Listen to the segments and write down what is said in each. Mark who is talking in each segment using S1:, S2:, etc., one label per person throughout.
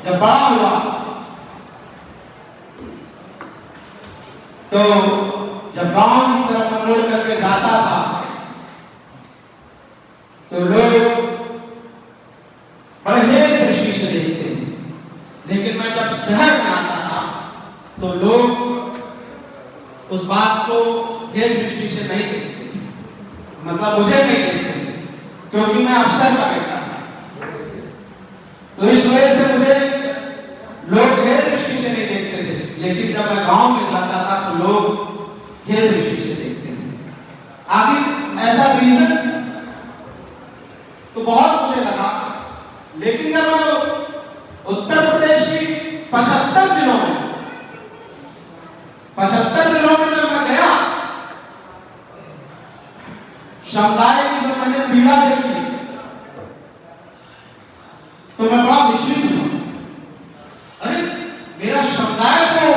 S1: जब बड़ा हुआ तो जब गांव की तरफ मैं मोड़ करके जाता था तो लोग बड़े हेय दृष्टि से देखते थे, लेकिन मैं जब शहर में आता था तो लोग उस बात को हेय दृष्टि से नहीं देखते थे, मतलब मुझे नहीं देखते थे, क्योंकि मैं अफसर का बेटा था। तो इस वजह से मुझे लोग हेय दृष्टि से नहीं देखते थे, लेकिन जब मैं गांव में जाता था तो लोग हेय दृष्टि से देखते थे। आखिर ऐसा रीजन तो बहुत मुझे लगा, लेकिन जब मैं उत्तर प्रदेश की 75 जिलों में जब मैं गया, समुदाय की जब मैंने पीड़ा देखी तो मैं बड़ा विचलित हुआ। अरे मेरा समुदाय को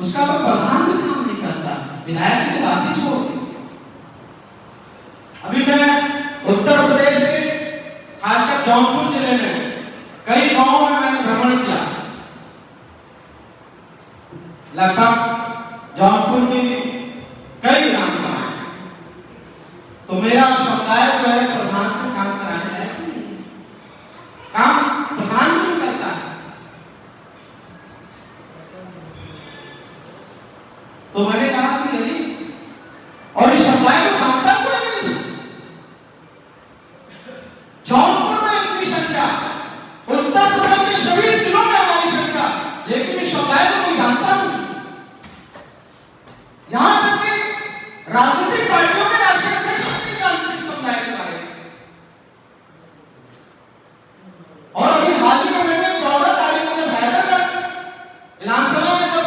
S1: उसका तो प्रधान भी काम नहीं करता, विधायक की बात ही छोड़ दी। अभी मैं उत्तर प्रदेश के खासकर जौनपुर जिले में कई गांवों में मैंने भ्रमण किया। लगभग जौनपुर की कई विधानसभाएं, तो मेरा समुदाय जो है प्रधान से काम कराने लायक नहीं, काम प्रधान नहीं करता है। तो मैंने कहा कि अरे, और इस समुदाय को जानता कोई नहीं। जौनपुर में इतनी संख्या, उत्तर प्रदेश के सभी जिलों में हमारी संख्या, लेकिन इस समुदाय को कोई जानता नहीं। यहां तक कि राजनीतिक पार्टियों के राष्ट्रीय अध्यक्ष नहीं जानते इस समुदाय के बारे में। और अभी हाल ही में मैंने 14 तारीख को जब हैदराबाद विधानसभा में जब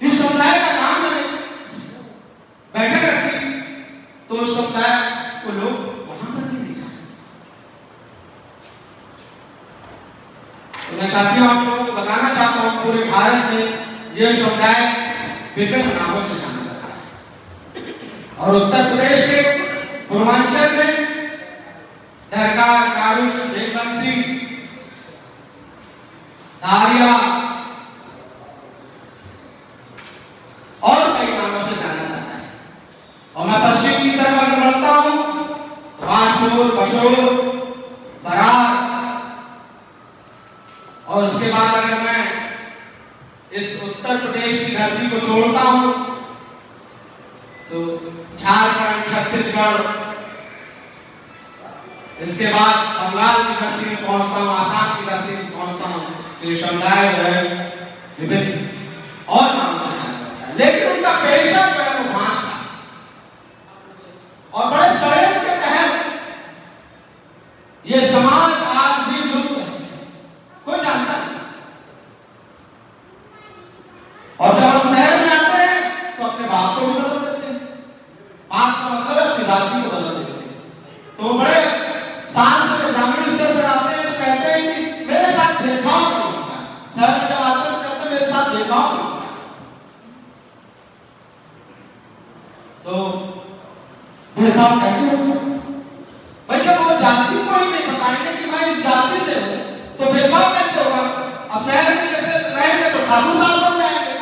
S1: इस समुदाय का काम करने बैठक रखी, तो उस समुदाय को लोग वहां पर नहीं जाते। तो मैं साथियों आप लोगों को बताना चाहता हूं, पूरे भारत में यह समुदाय विभिन्न नामों से जाना जाता है, और उत्तर प्रदेश के पूर्वांचल में दरगाह, कारुश, देवबंसी, दारिया और कई नामों से जाना जाता है। और मैं पश्चिम की तरफ अगर बढ़ता हूं तो बाजपुर, बशोर, बरार, और उसके बाद अगर मैं इस उत्तर प्रदेश की धरती को छोड़ता हूं तो झारखंड, छत्तीसगढ़, इसके बाद बंगाल की धरती में पहुंचता हूं, आसाम की धरती में पहुंचता हूं, तो ये समुदाय जो है विभिन्न और नाम से जाना जाता है, लेकिन उनका पेशा जो है वो भाषा, और बड़े षड्यंत्र के तहत ये समाज आज भी लुप्त है, कोई जानता नहीं। और जब हम शहर में आते हैं तो अपने बाप को भी बदल देते हैं, बाप का मतलब है अपनी जाति को बदल देते हैं। तो बड़े शान से ग्रामीण स्तर पर आते हैं तो कहते हैं कि मेरे साथ भेदभाव नहीं होता है। शहर में जब आते हैं तो कहते हैं मेरे साथ भेदभाव नहीं होता है। तो भेदभाव कैसे होता है भाई? जब वो जाति को ही नहीं बताएंगे कि मैं इस जाति से हूं तो भेदभाव कैसे होगा? अब शहर में जैसे रहेंगे तो ठाकुर साहब बन जाएंगे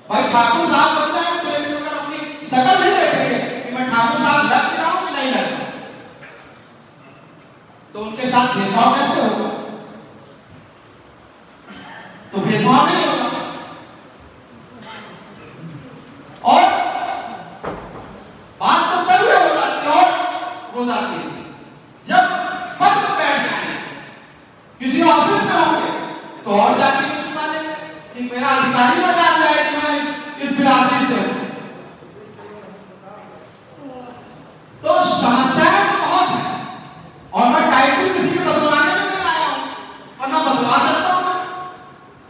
S1: भाई, ठाकुर साहब बन जाएंगे तो, लेकिन अगर अपनी शकल नहीं देखेंगे कि मैं ठाकुर साहब लग रहा हूं कि नहीं लग रहा, तो उनके साथ भेदभाव कैसे होगा? तो भेदभाव नहीं होगा। और बात तो तभी हो जाती है, और हो जाती है जब पद पर बैठ जाएंगे, किसी ऑफिस में होंगे तो और जाति को छुपा लेंगे कि मेरा अधिकारी ना जान जाए कि मैं इस बिरादरी से हूं। तो समस्याएं तो बहुत है, और मैं टाइटल किसी को बदलवाने में नहीं आया हूं, और ना बदलवा सकता हूं मैं।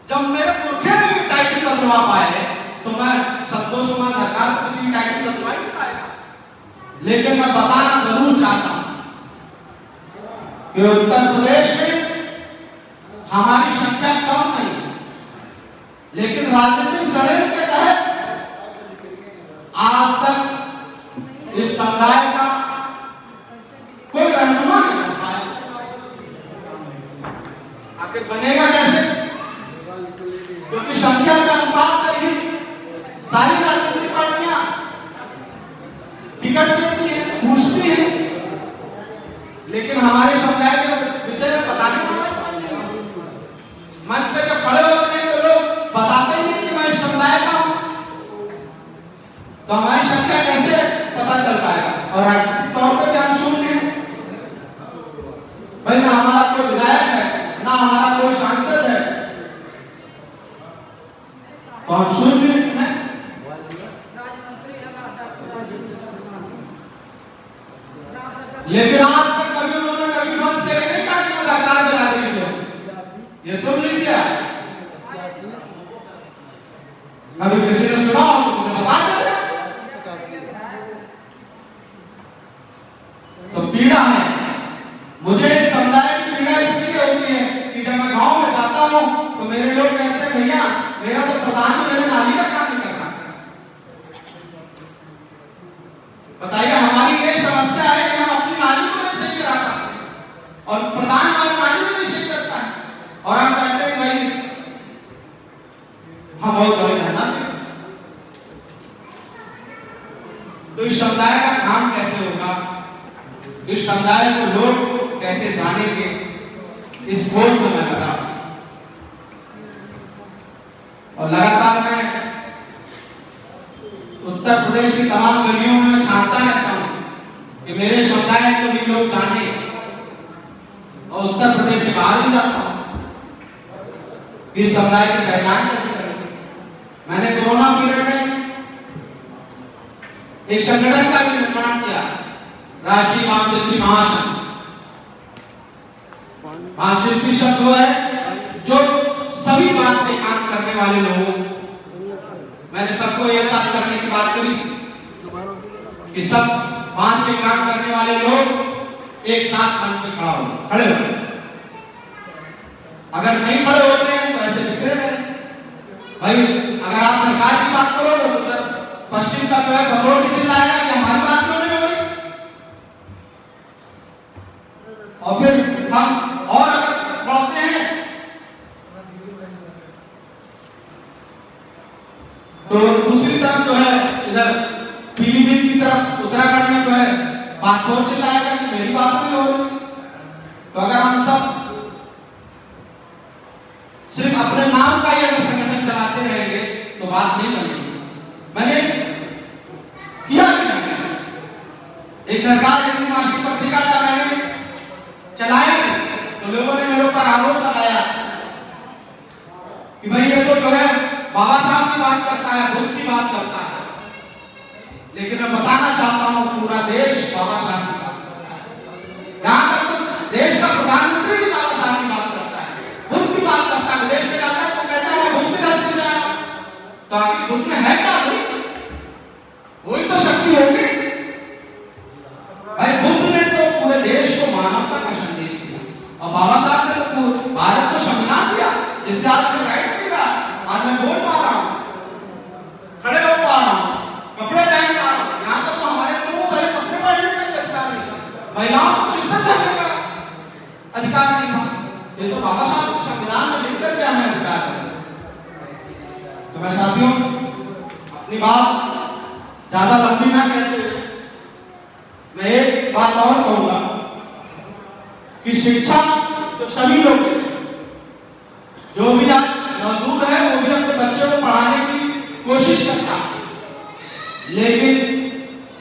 S1: जब मेरे पुरखे ने टाइटल बदलवा पाए तो मैं संतोष कुमार सरकार को किसी की टाइटल बदलवा ही नहीं पाएगा। लेकिन मैं बताना जरूर चाहता हूं कि उत्तर प्रदेश में हमारी संख्या कम नहीं है, लेकिन राजनीतिक षड्यंत्र के तहत आज तक इस समुदाय का कोई रहनुमा नहीं बन पाया। आखिर बनेगा कैसे? क्योंकि संख्या के अनुपात पर ही सारी राजनीतिक पार्टियां टिकट देती है, पूछती है, लेकिन हमारे समुदाय के विषय में पता नहीं। मंच पे जब खड़े होते हैं तो लोग बताते ही नहीं कि मैं इस समुदाय का हूं, तो हमारी संख्या कैसे पता चल पाएगा? और राजनीतिक तौर पर भी हम शून्य हैं भाई, ना हमारा कोई विधायक है, ना हमारा कोई सांसद है, तो हम शून्य हैं। लेकिन आज तक कभी उन्होंने कभी मन से नहीं कहा कि मैं सरकार बिरादरी से हूं। ये सुन लीजिए, कभी किसी ने सुना हो तो मुझे बता दीजिए। तो पीड़ा है मुझे, इस समुदाय की पीड़ा इसलिए होती है कि जब मैं गांव में जाता हूं तो मेरे लोग कहते हैं भैया मेरा तो प्रधान मेरे नाली का काम नहीं कर रहा। बताइए, हमारी ये समस्या है कि हम अपनी नाली को नहीं सही करा पाते और प्रधान हमारी नाली को नहीं सही करता है, और हम कहते हैं भाई हम बहुत बड़े धरना से। तो इस समुदाय का काम कैसे होगा, इस समुदाय को लोग कैसे जानेंगे, इस खोज में मैं लगा और लगातार मैं उत्तर प्रदेश की तमाम गलियों में मैं छानता रहता हूं कि मेरे समुदाय को भी लोग जाने, और उत्तर प्रदेश के बाहर भी जाता हूं इस समुदाय की पहचान कैसे करें। मैंने कोरोना पीरियड में एक संगठन का भी निर्माण किया, राष्ट्रीय महाशिल्पी महासंघ। महाशिल्पी शब्द वो है जो सभी बात से काम करने वाले लोगों, मैंने सबको एक साथ करने की बात करी कि सब पांच के काम करने वाले लोग एक साथ मंच पे खड़े हो। अगर नहीं खड़े होते हैं तो ऐसे बिखरे रहे भाई। अगर आप सरकार की बात करोगे तो उधर पश्चिम का जो है बसोर भी चिल्लाएगा कि हमारी बात क्यों नहीं हो रही, और फिर हम और अगर बढ़ते हैं तो दूसरी तरफ जो है इधर पीलीभीत की तरफ उत्तराखंड में जो है पासपोर्ट चिल्लाएगा कि मेरी बात नहीं हो रही। तो अगर हम सब सिर्फ अपने नाम का ही अगर संगठन चलाते रहेंगे तो बात नहीं बनेगी। मैंने किया एक सरकार की मासिक पत्रिका का मैंने चलाया, तो लोगों ने मेरे ऊपर आरोप लगाया कि भाई ये तो जो है बाबा साहब की बात करता है, बुद्ध की बात करता है। लेकिन मैं बताना चाहता हूं पूरा देश बाबा साहब की बात करता है। यहां तक तो देश का प्रधानमंत्री भी बाबा साहब की बात करता है, बुद्ध की बात करता है। विदेश में जाता है तो कहता है मैं बुद्ध की धरती से आया। तो आखिर बुद्ध में है क्या? वही तो शक्ति होगी भाई। बुद्ध ने तो पूरे देश को मानवता का संदेश दिया, और बाबा साहब ने तो भारत को संविधान दिया जिससे आज मैं राइट मिल रहा, आज मैं बोल पा रहा हूं, खड़े हो पा रहा हूं, कपड़े पहन पा रहा हूं। यहां तक तो हमारे लोगों को कपड़े पहनने का अधिकार नहीं था, महिलाओं को इस तरह का अधिकार नहीं था। ये तो बाबा साहब के संविधान में लिख करके हमें अधिकार है। तो मैं साथियों अपनी बात ज्यादा लंबी ना कहते हुए मैं एक बात और कहूंगा कि शिक्षा तो सभी लोग, जो भी आज मजदूर है वो भी अपने बच्चों को पढ़ाने की कोशिश करता है, लेकिन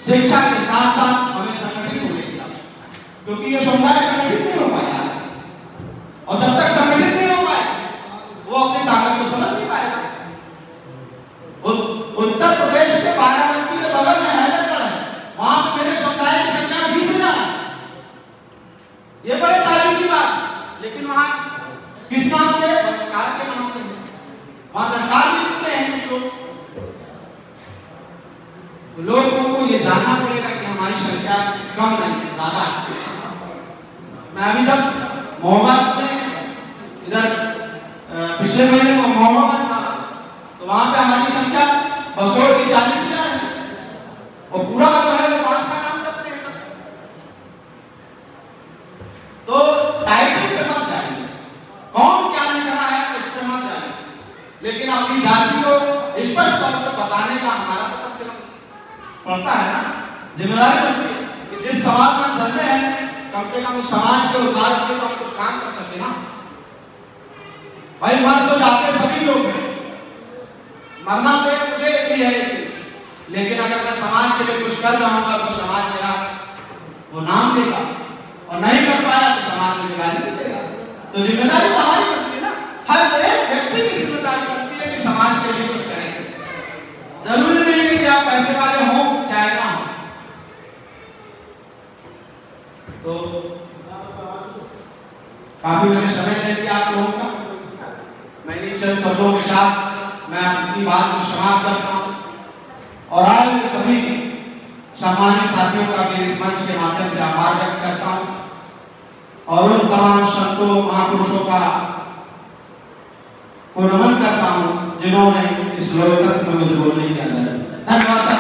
S1: शिक्षा के साथ साथ हमें संगठित होने की आवश्यकता है, क्योंकि ये समुदाय संगठित नहीं हो पाया, और जब तक संगठित नहीं हो पाए वो अपनी ताकत को समझ नहीं पाएगा। उत्तर प्रदेश के बाराबंकी के बगल में हैदरगढ़ है, वहां पे मेरे समुदाय की संख्या 20,000 है। ये बड़े तारीफ की बात, लेकिन वहां किस नाम से? बहिष्कार के नाम से। वहां सरकार भी कितने हैं कुछ लोग। लोगों को ये जानना पड़ेगा कि हमारी संख्या कम नहीं है, ज्यादा है। मैं अभी जब मोहब्बत में इधर पिछले महीने महोबा में था, तो वहां पे हमारी संख्या बसोर की 40,000 है, और पूरा जो है वो 5 का काम करते हैं सब। तो टाइटल पे मत जाइए, कौन लेकिन अपनी जाति को स्पष्ट तौर पर बताने का हमारा तो कम से कम पड़ता है ना, जिम्मेदारी बनती है कि जिस समाज में हम जन्मे हैं कम से कम उस समाज के उद्धार के लिए तो हम कुछ काम कर सकते ना। भाई मर तो जाते सभी लोग हैं, मरना तो एक मुझे भी है, लेकिन अगर मैं समाज के लिए कुछ कर जाऊंगा तो समाज मेरा वो नाम लेगा, और नहीं कर पाया तो समाज मुझे गाली देगा। तो जिम्मेदारी तो हमारी बनती है ना, हर एक व्यक्ति की जिम्मेदारी बनती है कि समाज के लिए कुछ करेंगे। जरूरी नहीं है कि आप पैसे वाले हो चाहे ना हो। तो काफी मैंने समय ले लिया आप लोगों का, मैं इन चंद शब्दों के साथ मैं अपनी बात को समाप्त करता हूं, और आज सभी सम्मानित साथियों का भी इस मंच के माध्यम से आभार व्यक्त करता हूं, और उन तमाम संतों महापुरुषों का को नमन करता हूं जिन्होंने इस लोकतंत्र में मुझे बोलने की आजादी। धन्यवाद।